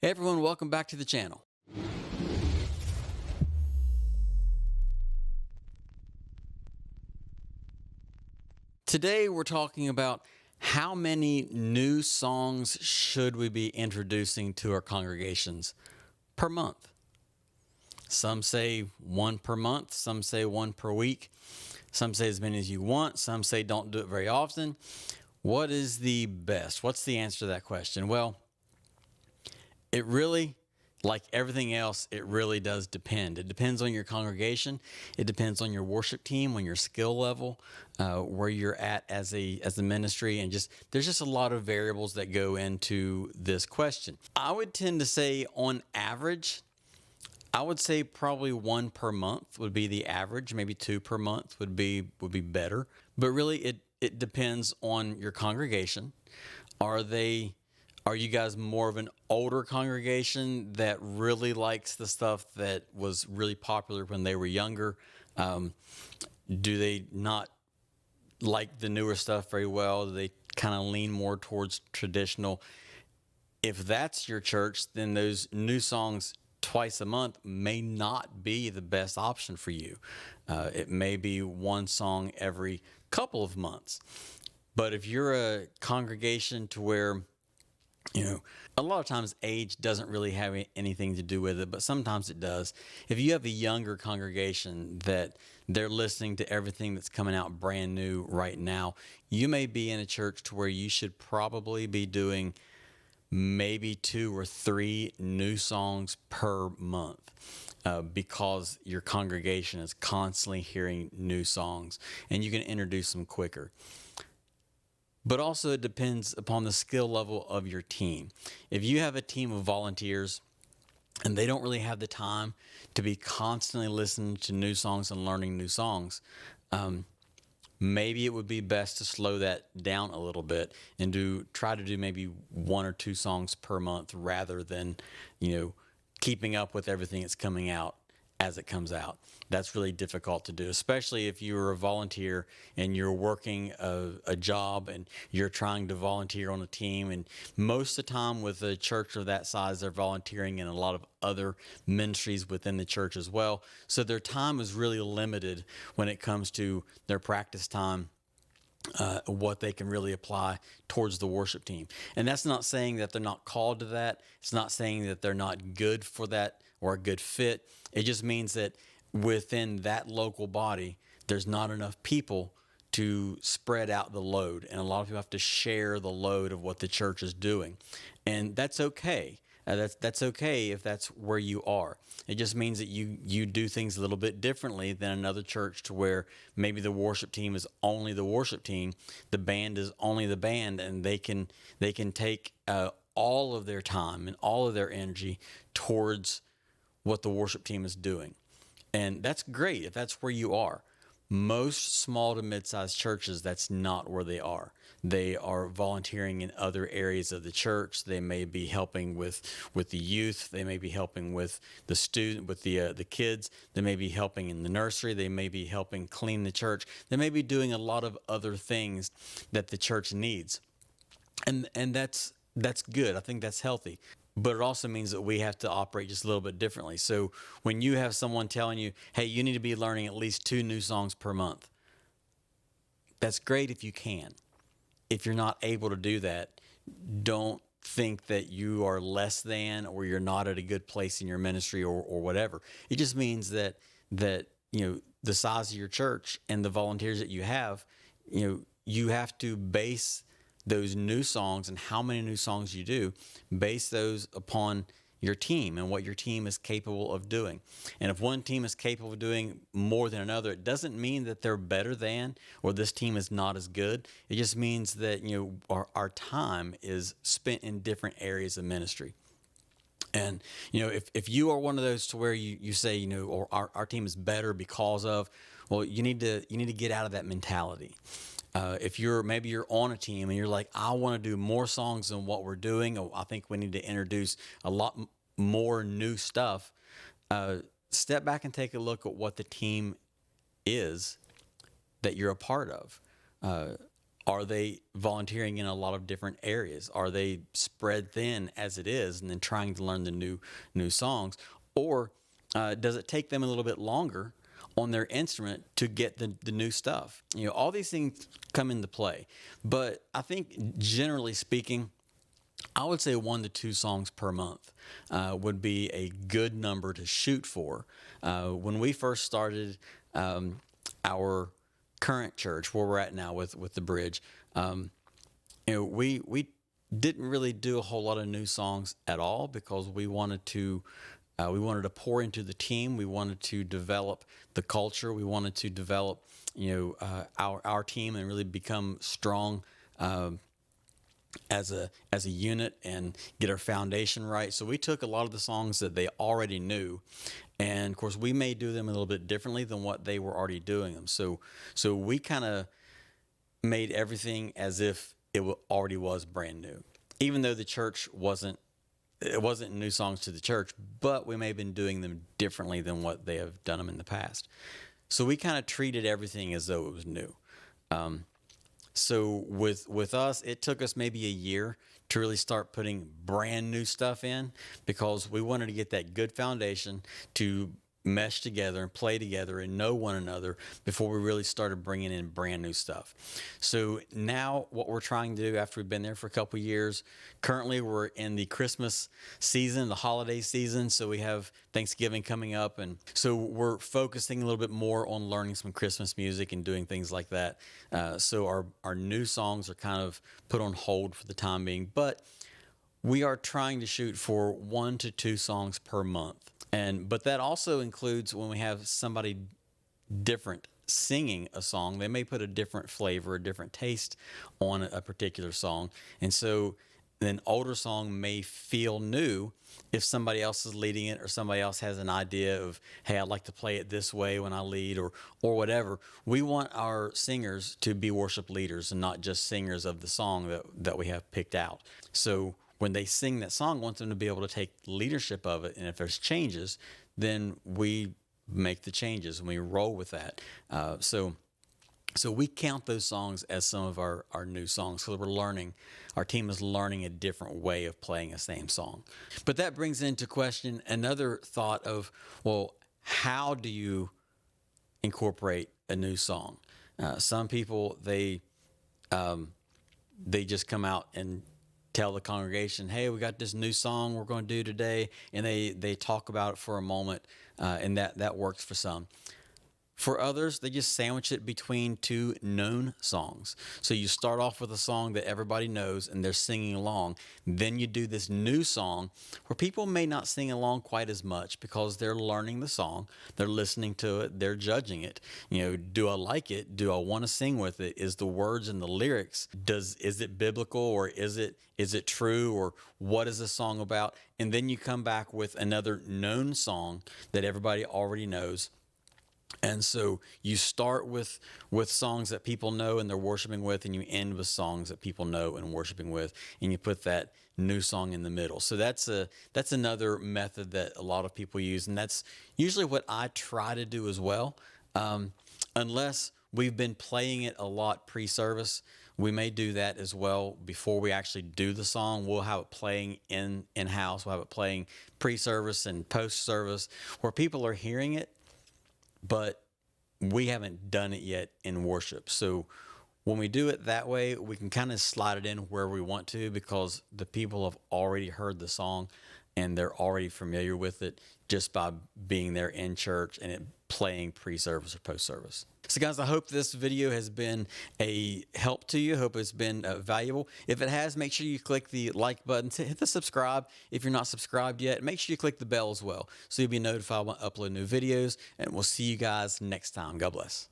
Hey everyone, welcome back to the channel. Today we're talking about how many new songs should we be introducing to our congregations per month. Some say one per month, some say one per week, some say as many as you want, some say don't do it very often. What is the best? What's the answer to that question? Well, it really, like everything else, it really does depend. It depends on your congregation. It depends on your worship team, on your skill level, where you're at as a ministry, and there's just a lot of variables that go into this question. I would tend to say, on average, I would say probably one per month would be the average. Maybe two per month would be better. But really, it depends on your congregation. Are they are you guys more of an older congregation that really likes the stuff that was really popular when they were younger? Do they not like the newer stuff very well? Do they kind of lean more towards traditional? If that's your church, then those new songs twice a month may not be the best option for you. It may be one song every couple of months. But if you're a congregation to where, a lot of times age doesn't really have anything to do with it, but sometimes it does. If you have a younger congregation that they're listening to everything that's coming out brand new right now, you may be in a church to where you should probably be doing maybe two or three new songs per month. Because your congregation is constantly hearing new songs and you can introduce them quicker. But also, it depends upon the skill level of your team. If you have a team of volunteers and they don't really have the time to be constantly listening to new songs and learning new songs, maybe it would be best to slow that down a little bit and try to do maybe one or two songs per month rather than, keeping up with everything that's coming out as it comes out. That's really difficult to do, especially if you're a volunteer and you're working a job and you're trying to volunteer on a team. And most of the time with a church of that size, they're volunteering in a lot of other ministries within the church as well. So their time is really limited when it comes to their practice time. What they can really apply towards the worship team. And that's not saying that they're not called to that. It's not saying that they're not good for that or a good fit. It just means that within that local body, there's not enough people to spread out the load. And a lot of people have to share the load of what the church is doing. And that's okay. That's okay if that's where you are. It just means that you do things a little bit differently than another church, to where maybe the worship team is only the worship team, the band is only the band, and they can take all of their time and all of their energy towards what the worship team is doing. And that's great if that's where you are. Most small to mid-sized churches, that's not where they are. They are volunteering in other areas of the church. They may be helping with the youth. They may be helping with the the kids. They may be helping in the nursery. They may be helping clean the church. They may be doing a lot of other things that the church needs, and that's good. I think that's healthy. But it also means that we have to operate just a little bit differently. So when you have someone telling you, hey, you need to be learning at least two new songs per month, that's great if you can. If you're not able to do that, don't think that you are less than, or you're not at a good place in your ministry, or whatever. It just means that the size of your church and the volunteers that you have, you have to base those new songs and how many new songs you do, base those upon your team and what your team is capable of doing. And if one team is capable of doing more than another, it doesn't mean that they're better than, or this team is not as good. It just means that our time is spent in different areas of ministry. And if you are one of those to where you say, or our team is better because of, well, you need to get out of that mentality. If maybe you're on a team and you're like, I want to do more songs than what we're doing, or I think we need to introduce a lot more new stuff. Step back and take a look at what the team is that you're a part of. Are they volunteering in a lot of different areas? Are they spread thin as it is and then trying to learn the new songs? Or does it take them a little bit longer on their instrument to get the new stuff? All these things come into play. But I think generally speaking, I would say 1 to 2 songs per month would be a good number to shoot for. When we first started our current church, where we're at now with the Bridge, we didn't really do a whole lot of new songs at all because we wanted to pour into the team. We wanted to develop the culture. We wanted to develop our team and really become strong as a unit and get our foundation right. So we took a lot of the songs that they already knew, and of course we may do them a little bit differently than what they were already doing them. So we kind of made everything as if it already was brand new, even though the church wasn't new songs to the church, but we may have been doing them differently than what they have done them in the past. So we kind of treated everything as though it was new. So with us, it took us maybe a year to really start putting brand new stuff in because we wanted to get that good foundation to mesh together and play together and know one another before we really started bringing in brand new stuff. So now what we're trying to do after we've been there for a couple of years, currently we're in the Christmas season, the holiday season. So we have Thanksgiving coming up. And so we're focusing a little bit more on learning some Christmas music and doing things like that. So our new songs are kind of put on hold for the time being, but we are trying to shoot for 1 to 2 songs per month. But that also includes when we have somebody different singing a song. They may put a different flavor, a different taste on a particular song. And so an older song may feel new if somebody else is leading it or somebody else has an idea of, hey, I'd like to play it this way when I lead or whatever. We want our singers to be worship leaders and not just singers of the song that we have picked out. So when they sing that song, I want them to be able to take leadership of it. And if there's changes, then we make the changes and we roll with that. So we count those songs as some of our new songs because we're learning. Our team is learning a different way of playing a same song. But that brings into question another thought of, well, how do you incorporate a new song? Some people, they just come out and tell the congregation, hey, we got this new song we're going to do today, and they talk about it for a moment, and that works for some. For others, they just sandwich it between 2 known songs. So you start off with a song that everybody knows and they're singing along. Then you do this new song where people may not sing along quite as much because they're learning the song, they're listening to it, they're judging it. Do I like it? Do I want to sing with it? Is the words and the lyrics, is it biblical or is it true, or what is the song about? And then you come back with another known song that everybody already knows. And so you start with songs that people know and they're worshiping with, and you end with songs that people know and worshiping with, and you put that new song in the middle. So that's another method that a lot of people use, and that's usually what I try to do as well. Unless we've been playing it a lot pre-service, we may do that as well before we actually do the song. We'll have it playing in-house. We'll have it playing pre-service and post-service where people are hearing it, but we haven't done it yet in worship. So when we do it that way, we can kind of slide it in where we want to because the people have already heard the song and they're already familiar with it just by being there in church and it playing pre-service or post-service. So guys, I hope this video has been a help to you. I hope it's been valuable. If it has, make sure you click the like button, hit the subscribe if you're not subscribed yet. Make sure you click the bell as well so you'll be notified when I upload new videos, and we'll see you guys next time. God bless.